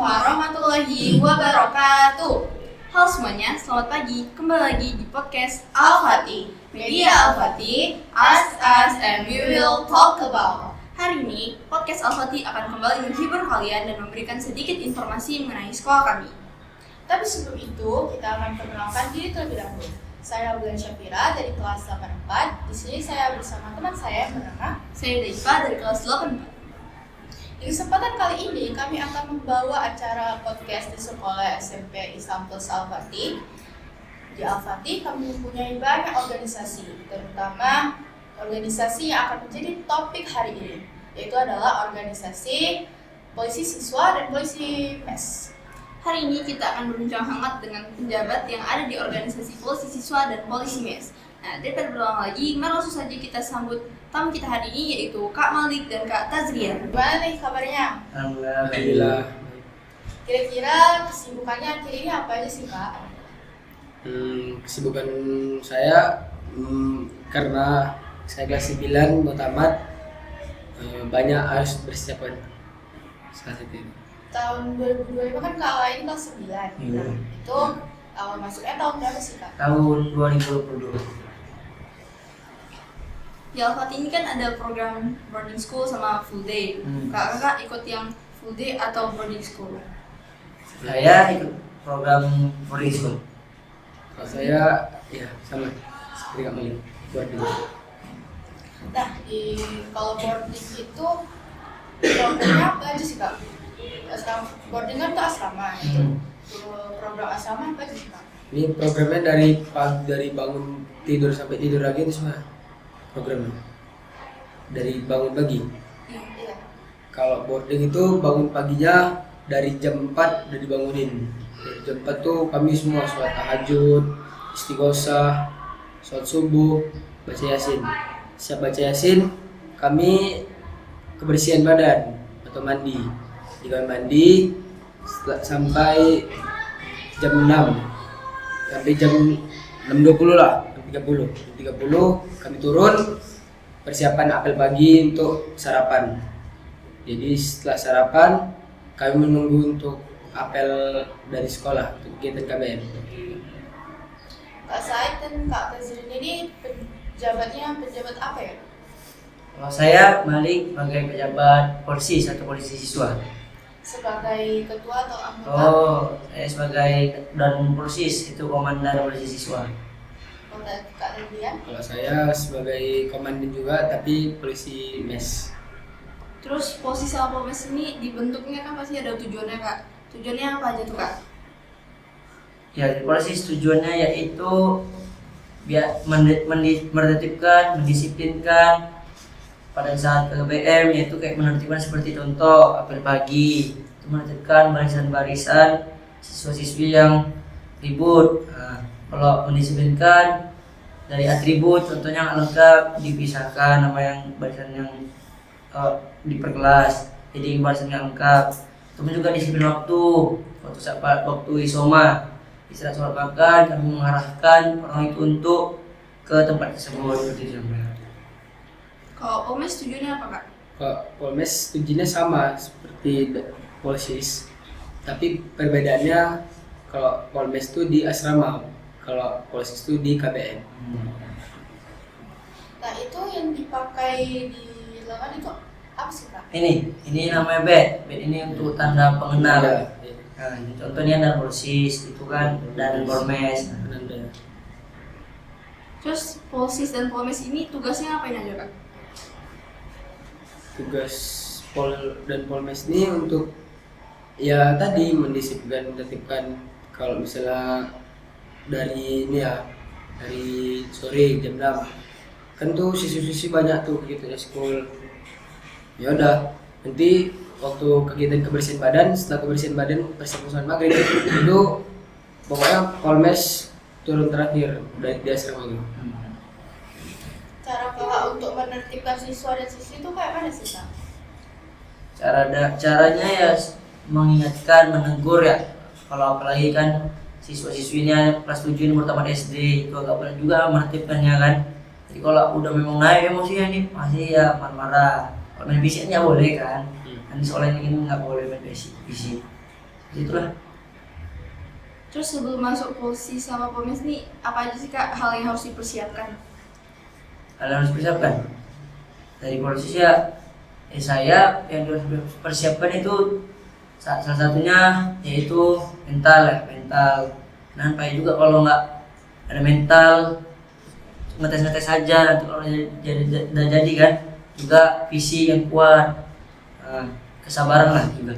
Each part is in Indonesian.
warahmatullahi wabarakatuh. Halo semuanya, selamat pagi. Kembali lagi di podcast Al-Fatih, Media Al-Fatih, Us, and we will talk about. Hari ini, podcast Al-Fatih akan kembali menghibur kalian dan memberikan sedikit informasi mengenai sekolah kami. Tapi sebelum itu, kita akan perkenalkan diri terlebih dahulu. Saya Bulan Syafira dari kelas 84. Di sini saya bersama teman saya yang bernama Saya Daifa dari kelas 84. Di kesempatan kali ini, kami akan membawa acara podcast di sekolah SMP Islam Plus Al-Fatih. Di Al-Fatih, kami mempunyai banyak organisasi, terutama organisasi yang akan menjadi topik hari ini, yaitu adalah organisasi polisi siswa dan polisi mes. Hari ini kita akan berbincang hangat dengan penjabat yang ada di organisasi polisi siswa dan polisi mes. Nah, daripada berlama lagi, mari langsung saja kita sambut tamu kita hari ini, yaitu Kak Malik dan Kak Tazria. Gimana nih kabarnya? Alhamdulillah. Kira-kira kesibukannya akhir ini apa aja sih, Kak? Kesibukan saya karena saya kelas 9 mau tamat, banyak harus persiapan salah satu ini. Tahun 2025 kan Kak lain kelas 9. Iya. Itu awal masuknya tahun berapa sih, Kak? Tahun 2022. Di Al-Fatih ini kan ada program boarding school sama full day. Kakak ikut yang full day atau boarding school? Saya ikut program boarding school. Kalau saya ya sama seperti Kak Malik, boarding. Nah, kalau boarding itu programnya apa aja sih, Kak? Boarding kan itu asrama. Program asrama apa aja sih, Kak? Ini programnya dari bangun tidur sampai tidur lagi itu semua programnya. Dari bangun pagi. Iya. Kalau boarding itu bangun paginya dari jam 4 udah dibangunin. Dari jam 4 tuh kami semua sholat tahajud, istighosah, sholat subuh, baca yasin. Siap baca yasin, kami kebersihan badan atau mandi. Di kamar mandi sampai jam 6. Sampai jam 6.20 lah, 6.30. 6.30 kami turun persiapan apel pagi untuk sarapan. Jadi setelah sarapan kami menunggu untuk apel dari sekolah untuk kegiatan KBM. Kak Said dan Kak Tazrin ini pejabat apa ya? Kalau saya Malik sebagai pejabat polisi atau polisi siswa. Sebagai ketua atau anggota? Oh, saya sebagai dan polisi itu komandan polisi siswa. Kak Tazrin? Kalau saya sebagai komandan juga tapi polisi mes. Terus posisi sama polmes ini dibentuknya kan pasti ada tujuannya, Kak. Tujuannya apa aja tuh, Kak? Ya, di polisi tujuannya yaitu biar menertibkan, mendisiplinkan pada saat KBM, yaitu kayak menertibkan seperti contoh apel pagi, itu menertibkan barisan-barisan siswa-siswi yang ribut. Nah, kalau mendisiplinkan dari atribut, contohnya nggak lengkap dipisahkan nama yang barisan yang di per kelas, jadi barisan nggak lengkap. Kemudian juga disiplin waktu isoma, istirahat sholat makan, kami mengarahkan orang itu untuk ke tempat tersebut seperti itu. Kalau polmes tujuannya apa, Kak? Kalau polmes tujuannya sama seperti polsis, tapi perbedaannya kalau polmes itu di asrama, kalau polsis itu di KBM. Nah, itu yang dipakai di lengan itu apa sih, Kak? Ini namanya bed ini untuk tanda pengenal. Iya. Nah, ini contohnya dan polsis itu kan dan polmes. Penanda. Terus polsis dan polmes ini tugasnya ngapain aja, Kak? Tugas pol dan polmes ini untuk ya tadi mendisiplinkan, menertibkan. Kalau misalnya dari ini ya dari sore jam 6 kan tuh siswi-siswi banyak tuh gitu ya sekolah. Ya udah, nanti waktu kegiatan kebersihan badan, setelah kebersihan badan persiapan maghrib itu pokoknya polmes turun terakhir dari di asrama gitu. Cara Kakak untuk menertibkan siswa dan siswi itu kayak mana sih, Kak? Caranya ya mengingatkan, menegur ya. Kalau apalagi kan siswa-siswinya kelas 7 ini pertama SD itu agak berat juga menertibkannya kan. Jadi kalau udah memang naik emosinya nih masih ya marah-marah. Kalau main fisiknya boleh kan. Kan sekolah ini nggak boleh main fisik. Itulah. Terus sebelum masuk polisi sama pomes nih, apa aja sih Kak hal yang harus dipersiapkan? Hal yang harus dipersiapkan dari polisi ya, saya yang harus persiapkan itu salah satunya yaitu mental ya, mental. Nah, paling juga kalau nggak ada mental, ngetes saja, nanti kalau jadi kan juga visi yang kuat, kesabaran lah juga.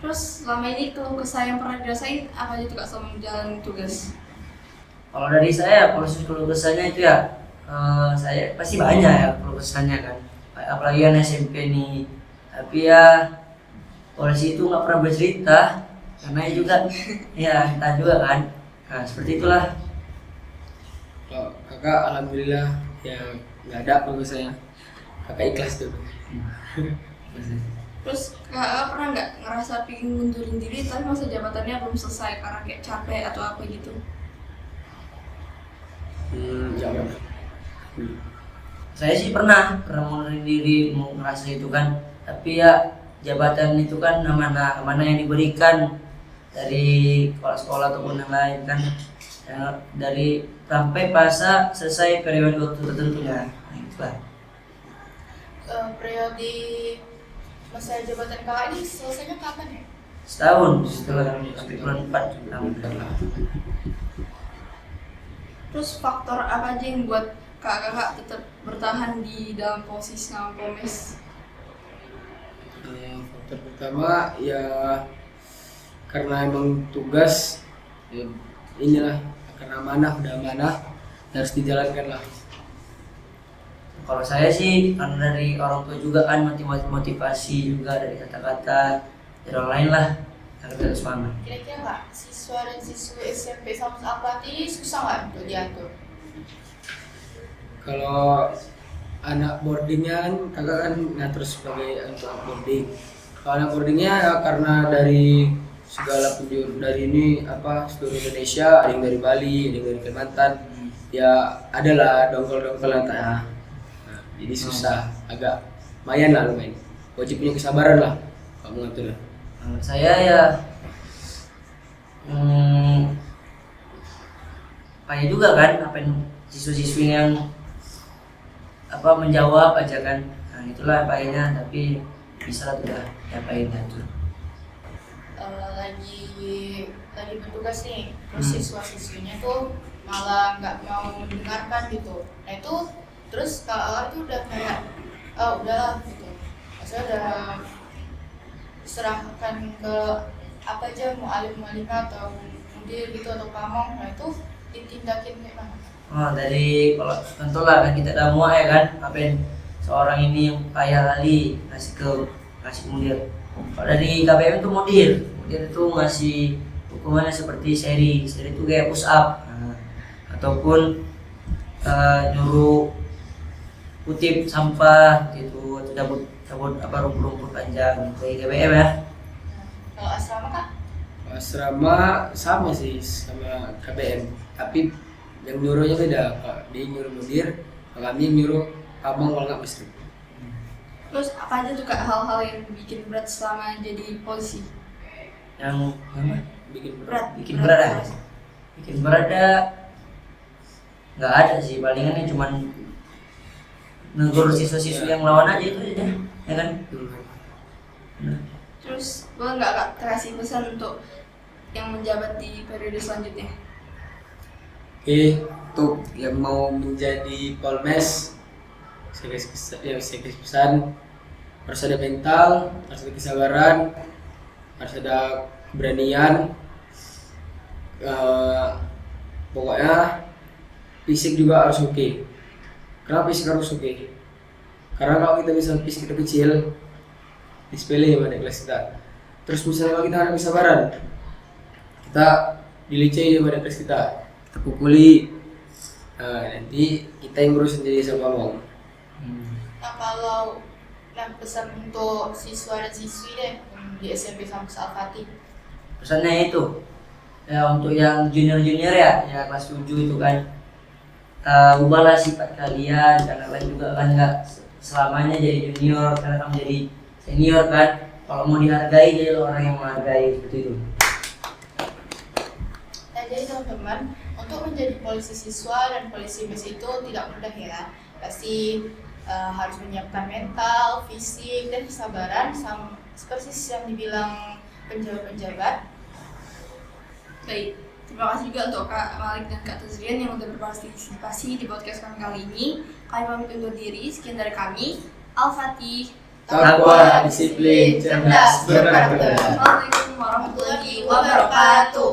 Terus selama ini keluh kesah yang pernah dirasain apa aja tuh Kak selama menjalani tugas? Kalau dari saya proses keluh kesahnya itu ya, saya pasti banyak ya keluh kesahnya kan, apalagi yang SMP nih. Tapi ya polisi itu nggak pernah bercerita karena juga ya entah juga kan. Nah seperti itulah. Kalau kakak alhamdulillah ya nggak ada kalau saya. Kakak ikhlas tuh. Terus Kakak pernah nggak ngerasa pengen ngundurin diri tapi masa jabatannya belum selesai karena kayak capek atau apa gitu? Nggak pernah. Saya sih pernah mundurin diri, mau ngerasa itu kan. Tapi ya jabatan itu kan mana yang diberikan dari sekolah ataupun yang lain kan, ya, dari sampai masa selesai periode waktu tertentunya. Nah, itulah. Periode masa jabatan kakak ini selesainya kapan ya? Setahun setelah sampai bulan 4 tahun. Terus faktor apa aja yang buat kakak tetap bertahan di dalam posisi sama pomes? Faktor pertama ya karena emang tugas ya, inilah karena udah amanah harus dijalankan lah. Kalau saya sih karena dari orang tua juga kan motivasi juga dari kata-kata dari orang lain lah agar tetap semangat. Kira-kira nggak siswa dan siswi SMP sama Alfati susah nggak untuk diatur? Kalau anak boardingnya kan kakak kan ngatur sebagai anak boarding. Kalau anak boardingnya ya karena dari segala penjuru dari ini seluruh Indonesia, ada yang dari Bali, ada yang dari Kalimantan, ya adalah dongkol-dongkol nah, jadi susah, agak lumayan lah lumayan. Wajib punya kesabaran lah kalau mengatur. Menurut saya ya banyak juga kan siswa-siswi yang menjawab aja kan. Nah itulah payahnya, tapi bisa lah udah payahnya tuh. Lagi bertugas nih, terus siswa-siswinya tuh malah nggak mau mendengarkan gitu. Nah itu terus kakak itu udah kayak udahlah gitu, maksudnya udah serahkan ke apa aja, mau alim-alimah atau mudir gitu atau pamong. Nah itu ditindakin kayak mana? Dari kalau tentulah kan kita udah muak ya kan, seorang ini yang kaya kali ngasih mudir. Kalau dari KBM itu mudir itu ngasih hukumannya seperti seri itu kayak push up, ataupun nyuruh kutip sampah gitu, atau cabut rumput panjang kayak KBM ya. Kalau asrama Kak? Asrama sama sih sama KBM, tapi yang nyuruhnya beda. Kalau dia nyuruh mudir, kalau kami yang nyuruh abang kalau nggak mesti. Terus apa aja tuh Kak hal-hal yang bikin berat selama jadi polisi? Yang Bikin bikin berat ya nggak ada sih, palingan cuman negur siswa-siswi yang lawan aja itu aja ya kan. Terus boleh nggak Kak kasih pesan untuk yang menjabat di periode selanjutnya? Oke, untuk yang mau menjadi polmes, saya kasih pesan harus ada mental, harus ada kesabaran, harus ada keberanian. Pokoknya fisik juga harus oke. Kenapa fisik harus oke? Karena kalau kita bisa fisik kita kecil, disepele pada kelas kita. Terus misalnya kalau kita ada kesabaran, kita dileceh pada kelas kita pukuli, nanti kita yang ngurus sendiri sama ngomong. Nah kalau pesan untuk siswa dan siswi deh di SMP Sampus Al-Fatih, pesannya itu ya untuk yang junior ya kelas 7 itu kan, ubahlah sifat kalian, karena kalian juga kan nggak selamanya jadi junior, karena kamu jadi senior kan. Kalau mau dihargai, jadi orang yang menghargai, seperti itu. Nah, jadi teman-teman, untuk menjadi polisi siswa dan polisi mes itu tidak mudah ya. Pasti harus menyiapkan mental, fisik, dan kesabaran seperti yang dibilang penjabat-penjabat. Baik, terima kasih juga untuk Kak Malik dan Kak Tazrian yang sudah berpartisipasi di podcast kami kali ini. Kami pamit undur diri, sekian dari kami. Al-Fatih. Takwa, disiplin, cerdas, berkarakter. Assalamualaikum warahmatullahi wabarakatuh.